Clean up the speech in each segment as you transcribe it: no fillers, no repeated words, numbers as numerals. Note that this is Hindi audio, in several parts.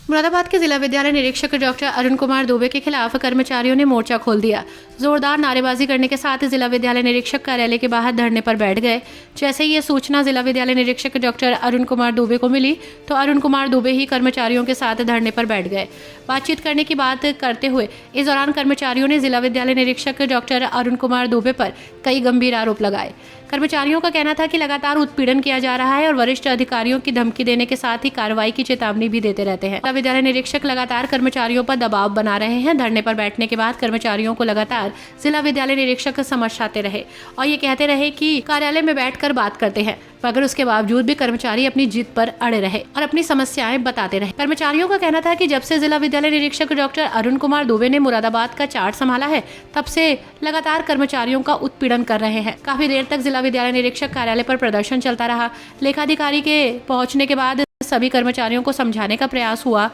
मुरादाबाद के जिला विद्यालय निरीक्षक डॉक्टर अरुण कुमार दुबे के खिलाफ कर्मचारियों ने मोर्चा खोल दिया। जोरदार नारेबाजी करने के साथ जिला विद्यालय निरीक्षक कार्यालय के बाहर धरने पर बैठ गए। जैसे ही ये सूचना जिला विद्यालय निरीक्षक डॉक्टर अरुण कुमार दुबे को मिली तो अरुण कुमार दुबे ही कर्मचारियों के साथ धरने पर बैठ गए। बातचीत करने की बात करते हुए इस दौरान कर्मचारियों ने जिला विद्यालय निरीक्षक डॉक्टर अरुण कुमार दुबे पर कई गंभीर आरोप लगाए। कर्मचारियों का कहना था कि लगातार उत्पीड़न किया जा रहा है और वरिष्ठ अधिकारियों की धमकी देने के साथ ही कार्रवाई की चेतावनी भी देते रहते हैं। जिला विद्यालय निरीक्षक लगातार कर्मचारियों पर दबाव बना रहे हैं। धरने पर बैठने के बाद कर्मचारियों को लगातार जिला विद्यालय निरीक्षक समझाते रहे और ये कहते रहे कि कार्यालय में बैठकर बात करते हैं, मगर उसके बावजूद भी कर्मचारी अपनी जिद पर अड़े रहे और अपनी समस्याएं बताते रहे। कर्मचारियों का कहना था कि जब से जिला विद्यालय निरीक्षक डॉक्टर अरुण कुमार दुबे ने मुरादाबाद का चार्ज संभाला है, तब से लगातार कर्मचारियों का उत्पीड़न कर रहे हैं। काफी देर तक जिला विद्यालय निरीक्षक कार्यालय पर प्रदर्शन चलता रहा। लेखाधिकारी के पहुंचने के बाद सभी कर्मचारियों को समझाने का प्रयास हुआ।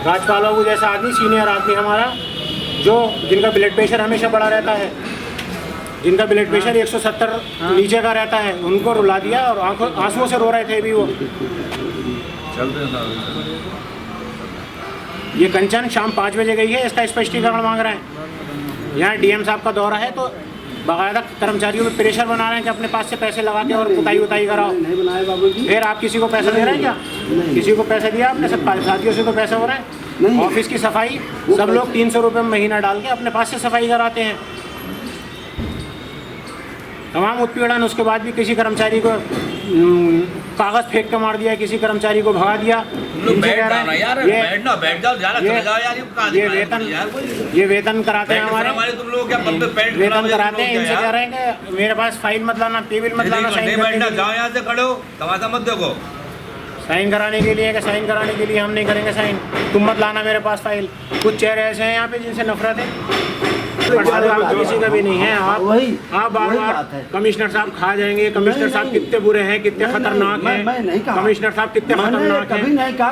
राजपाल बाबू जैसा आदमी, सीनियर आदमी हमारा, जो जिनका ब्लड प्रेशर हमेशा बढ़ा रहता है, जिनका ब्लड प्रेशर 170 नीचे का रहता है, उनको रुला दिया और आंसुओं से रो रहे थे भी वो। ये कंचन शाम 5 बजे गई है, इसका स्पष्टीकरण मांग रहे हैं। यहाँ डीएम साहब का दौरा है तो बाकायदा कर्मचारियों में प्रेशर बना रहे हैं कि अपने पास से पैसे लगा के और पुताई कराओ। फिर आप किसी को पैसा दे रहे हैं क्या? किसी को पैसा दिया आपने? सब साथियों से तो पैसा हो रहा है। ऑफिस की सफाई सब लोग 300 रुपये महीना डाल के अपने पास से सफाई कराते हैं। तमाम उत्पीड़न, उसके बाद भी किसी कर्मचारी को कागज फेंक के मार दिया, किसी कर्मचारी को भगा दिया। ये वेतन कराते हैं हमारे, वेतन कराते हैं। इनसे कह रहे हैं कि मेरे पास फाइल मत लाना, टेबल मत लाना, साइन कराने के लिए, साइन कराने के लिए हम नहीं करेंगे साइन, तुम मत लाना मेरे पास फाइल। कुछ चेहरे ऐसे हैं यहाँ पे जिनसे नफरत है। किसी का भी नहीं है। आप बार बार कमिश्नर साहब खा जाएंगे। कमिश्नर साहब कितने बुरे हैं, कितने खतरनाक हैं। कमिश्नर साहब कितने खतरनाक हैं।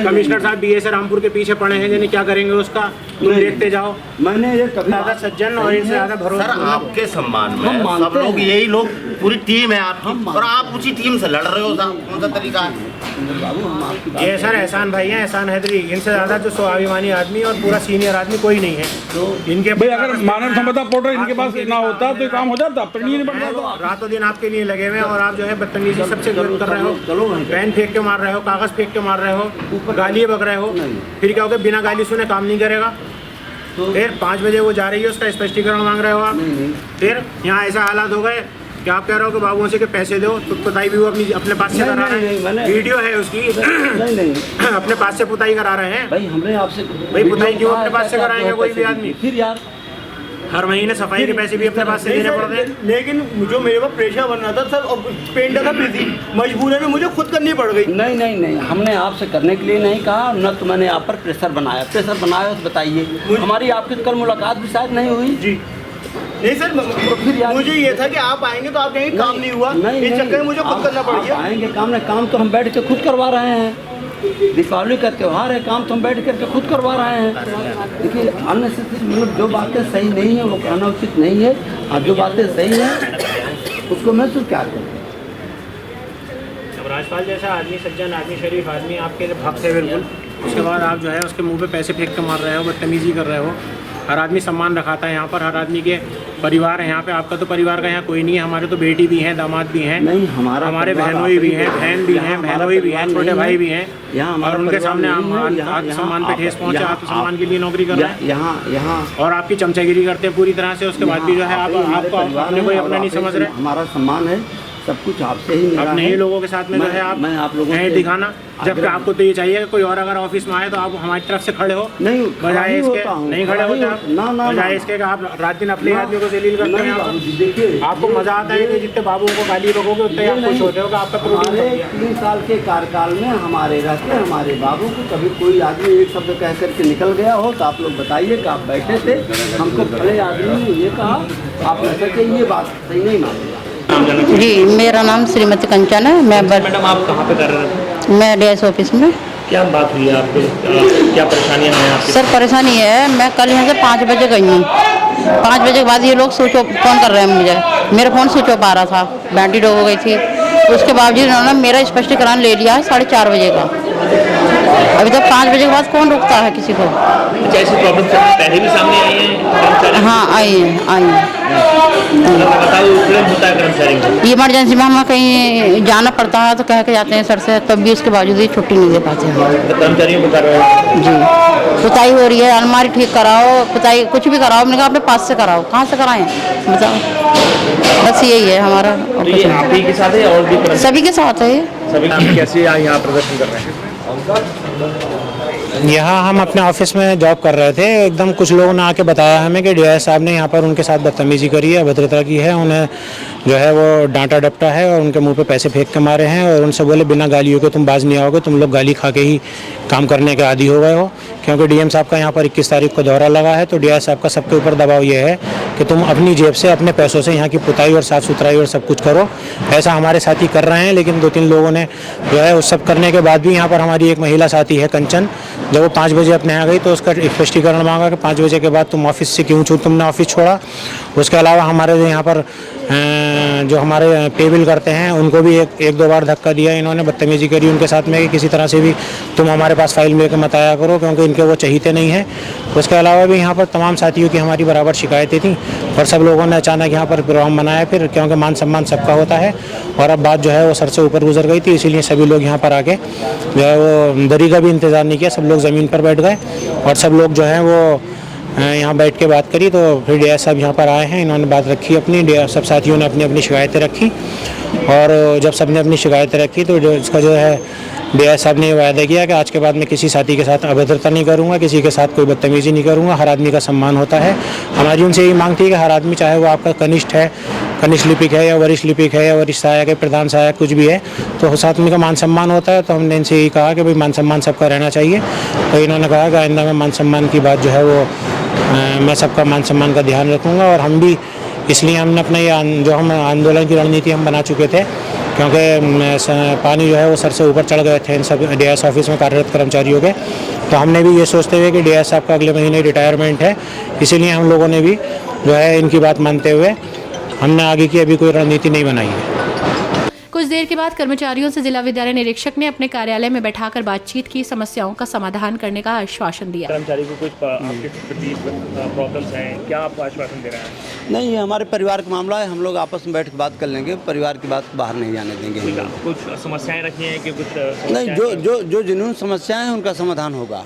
कमिश्नर साहब बीए से रामपुर के पीछे पड़े हैं, जिन्हें क्या करेंगे उसका तुम देखते जाओ। मैंने ये ज्यादा सज्जन और इनसे ज्यादा भरोसा। आपके सम्मान में सब लोग, यही लोग, पूरी टीम है आपकी और आप उसी टीम से लड़ रहे हो। कौन सा तरीका है? ये सर एहसान भाई हैं, एहसान हैदरी। इनसे ज्यादा जो स्वाभिमानी आदमी और पूरा सीनियर आदमी कोई नहीं है। इनके भाई अगर मानव क्षमता पोर्टल इनके पास ना होता तो काम हो जाता, नहीं बढ़ता। रातों दिन आपके लिए लगे हुए हैं और आप जो है बदतमीजी सबसे गलत कर रहे हो। पेन फेंक के मार रहे हो, कागज फेंक के मार रहे हो, गाली बक रहे हो। फिर क्या होगा? बिना गाली सुने काम नहीं करेगा। फिर 5 बजे वो जा रही है, उसका स्पष्टीकरण मांग रहे हो आप। फिर यहाँ ऐसा हालात हो गए कि आप कह रहे हो कि बाबुओं से के पैसे दो, तो पुताई भी वो अपने पास से करा रहे हैं। वीडियो है उसकी। नहीं अपने पास से पुताई करा रहे हैं। भाई हमने आपसे भाई पुताई क्यों अपने पास से कराएंगे कोई भी आदमी? फिर यार हर महीने सफाई के पैसे भी अपने पास से देने पड़ते हैं। लेकिन जो मेरे पास प्रेशर बन रहा था सर, पेंट था बिजी, मजबूरन में मुझे खुद करनी पड़ गई। नहीं, हमने आपसे करने के लिए नहीं कहा, न तो मैंने आप पर प्रेशर बनाया तो बताइए। हमारी आपकी कल मुलाकात भी शायद नहीं हुई जी। नहीं सर, मुझे ये था कि आप आएंगे तो आप कहेंगे काम नहीं हुआ, इस चक्कर में मुझे खुद करना पड़ गया। आएंगे काम तो हम बैठ के खुद करवा रहे हैं। दीपावली का त्यौहार है, काम तो हम बैठ करके खुद करवा रहे हैं। देखिए अननेसेसरी, मतलब जो बातें सही नहीं है वो कहना उचित नहीं है, और जो बातें सही हैं उसको महसूस क्या करें। अब राजपाल जैसा आदमी, सज्जन आदमी, शरीफ आदमी आपके भक्त है बिल्कुल, उसके बाद आप जो है उसके मुंह पे पैसे फेंक के मार रहे हो, बदतमीजी कर रहे हो। हर आदमी सम्मान रखाता है यहाँ पर, हर आदमी के परिवार है यहाँ पे। आपका तो परिवार का यहाँ कोई नहीं है, हमारे तो बेटी भी हैं, दामाद भी हैं, नहीं हमारे बहनोई भी हैं, बहन भी हैं, बहनोई भी हैं, छोटे भाई भी हैं, और उनके सामने आत्मसम्मान पे ठेस पहुँचा। आत्मसम्मान के लिए नौकरी कर रहे हैं यहाँ और आपकी चमचागिरी करते हैं पूरी तरह से। उसके बाद भी जो है आपको अपने कोई अपना नहीं समझ रहे। हमारा सम्मान है, सब कुछ आपसे ही मिला है। अपने ही लोगों के साथ में जो है आप लोगों को दिखाना, जबकि आपको तो ये चाहिए कि कोई और अगर ऑफिस में आए तो आप हमारी तरफ से खड़े हो, नहीं बजाय इसके नहीं खड़े होते आप, बजाय इसके कि आप रात दिन अपने आदमी को जलील करते हैं। देखिए आपको मजा आता है कि जितने बाबुओं को गाली बकोगे उतने आप खुश होते हो कि आपका प्रोटीन। 3 साल के कार्यकाल में हमारे रहते हमारे बाबू को कभी कोई आदमी एक शब्द कह करके निकल गया हो तो आप लोग बताइए कि आप बैठे थे, हमको बड़े आदमी ने ये कहा, आप न सके ये बात सही नहीं मानी। जी मेरा नाम श्रीमती कंचन है। मैडम आप कहाँ पे कर रहे हैं? मैं डीएस ऑफिस में। क्या बात हुई है आपको? क्या परेशानियाँ हैं आपकी? सर परेशानी है, मैं कल यहाँ से 5 बजे गई हूँ। 5 बजे के बाद ये लोग स्विच ऑफ फ़ोन कर रहे हैं मुझे, मेरा फ़ोन स्विच ऑफ आ रहा था, बैटरी लो हो गई थी। उसके बावजूद उन्होंने मेरा स्पष्टीकरण ले लिया है 4:30 बजे का। अभी तक 5 बजे के बाद कौन रोकता है किसी को? कुछ ऐसी प्रॉब्लम पहले भी सामने आई है कर्मचारी? हाँ आई है। लगातार उत्पीड़न होता है कर्मचारियों को? इमरजेंसी में हमें कहीं जाना पड़ता है तो कह के जाते हैं सर से, तब भी उसके बावजूद ही छुट्टी नहीं दे पाते हैं। तो कर्मचारियों को कर रहे हैं? जी, पुताई हो रही है, अलमारी ठीक कराओ, पुताई कुछ भी कराओ, मैंने कहा अपने पास से कराओ, कहाँ से कराएं बताओ। बस यही है हमारा। तो ये आप ही के साथ है और भी सभी के साथ है ये। सभी आप कैसे यहाँ प्रदर्शन कर रहे हैं? यहाँ हम अपने ऑफिस में जॉब कर रहे थे, एकदम कुछ लोगों ने आके बताया हमें कि डीआई साहब ने यहाँ पर उनके साथ बदतमीजी करी है, अभद्रता की है, उन्हें जो है वो डांटा डपटा है और उनके मुंह पे पैसे फेंक के मारे हैं और उनसे बोले बिना गालियों के तुम बाज नहीं आओगे, तुम लोग गाली खा के ही काम करने के आदी हो गए हो। क्योंकि डीएम साहब का यहाँ पर 21 तारीख को दौरा लगा है, तो डीआई साहब का सबके ऊपर दबाव ये है कि तुम अपनी जेब से अपने पैसों से यहाँ की पुताई और साफ़ सुथराई और सब कुछ करो। ऐसा हमारे साथी कर रहे हैं, लेकिन 2-3 लोगों ने जो है उस सब करने के बाद भी यहाँ पर हमारी एक महिला साथी है कंचन, जब वो 5 बजे अपने यहाँ गई तो उसका स्पष्टीकरण मांगा कि 5 बजे के बाद तुम ऑफिस से क्यों तुमने ऑफिस छोड़ा। उसके अलावा हमारे यहाँ पर जो हमारे पे बिल करते हैं उनको भी एक दो बार धक्का दिया इन्होंने, बदतमीजी करी उनके साथ में कि किसी तरह से भी तुम हमारे पास फाइल लेकर मत आया करो, क्योंकि इनके वो चहीते नहीं हैं। उसके अलावा भी यहाँ पर तमाम साथियों की हमारी बराबर शिकायतें थी और सब लोगों ने अचानक यहाँ पर प्रोग्राम बनाया फिर, क्योंकि मान सम्मान सबका होता है और अब बात जो है वो सर से ऊपर गुजर गई थी, इसीलिए सभी लोग यहाँ पर आके जो है वो दरी का भी इंतज़ार नहीं किया, सब लोग ज़मीन पर बैठ गए और सब लोग जो हैं वो यहाँ बैठ के बात करी। तो फिर डीआई साहब यहाँ पर आए हैं, इन्होंने बात रखी अपनी, सब साथियों ने अपनी अपनी शिकायतें रखी और जब सब ने अपनी शिकायतें रखी तो इसका जो है डीआई साहब ने वायदा किया कि आज के बाद मैं किसी साथी के साथ अभद्रता नहीं करूँगा, किसी के साथ कोई बदतमीजी नहीं करूँगा, हर आदमी का सम्मान होता है। हमारी उनसे यही मांग थी कि हर आदमी चाहे वो आपका कनिष्ठ है, कनिष्ठ लिपिक है या वरिष्ठ लिपिक है या वरिष्ठ सहायक है, प्रधान सहायक कुछ भी है, तो उस आदमी का मान सम्मान होता है। तो हमने इनसे यही कहा कि भाई मान सम्मान सबका रहना चाहिए। तो इन्होंने कहा कि आइंदा में मान सम्मान की बात जो है वो मैं सबका मान सम्मान का ध्यान रखूँगा। और हम भी इसलिए हमने अपना ये जो हम आंदोलन की रणनीति हम बना चुके थे, क्योंकि पानी जो है वो सर से ऊपर चढ़ गए थे इन सब डीआई ऑफिस में कार्यरत कर्मचारियों के। तो हमने भी ये सोचते हुए कि डीआई साहब का अगले महीने रिटायरमेंट है, इसीलिए हम लोगों ने भी जो है इनकी बात मानते हुए हमने आगे की अभी कोई रणनीति नहीं बनाई है। कुछ देर के बाद कर्मचारियों से जिला विद्यालय निरीक्षक ने अपने कार्यालय में बैठाकर बातचीत की, समस्याओं का समाधान करने का आश्वासन दिया। कर्मचारी को कुछ आपके प्रति प्रॉब्लम्स हैं, क्या आप आश्वासन दे रहे हैं? नहीं, ये हमारे परिवार का मामला है, हम लोग आपस में बैठ के बात कर लेंगे, परिवार की बात बाहर नहीं जाने देंगे। कुछ समस्याएं रखी हैं कि कुछ नहीं, जो जिन्होंने समस्याएं हैं उनका समाधान होगा।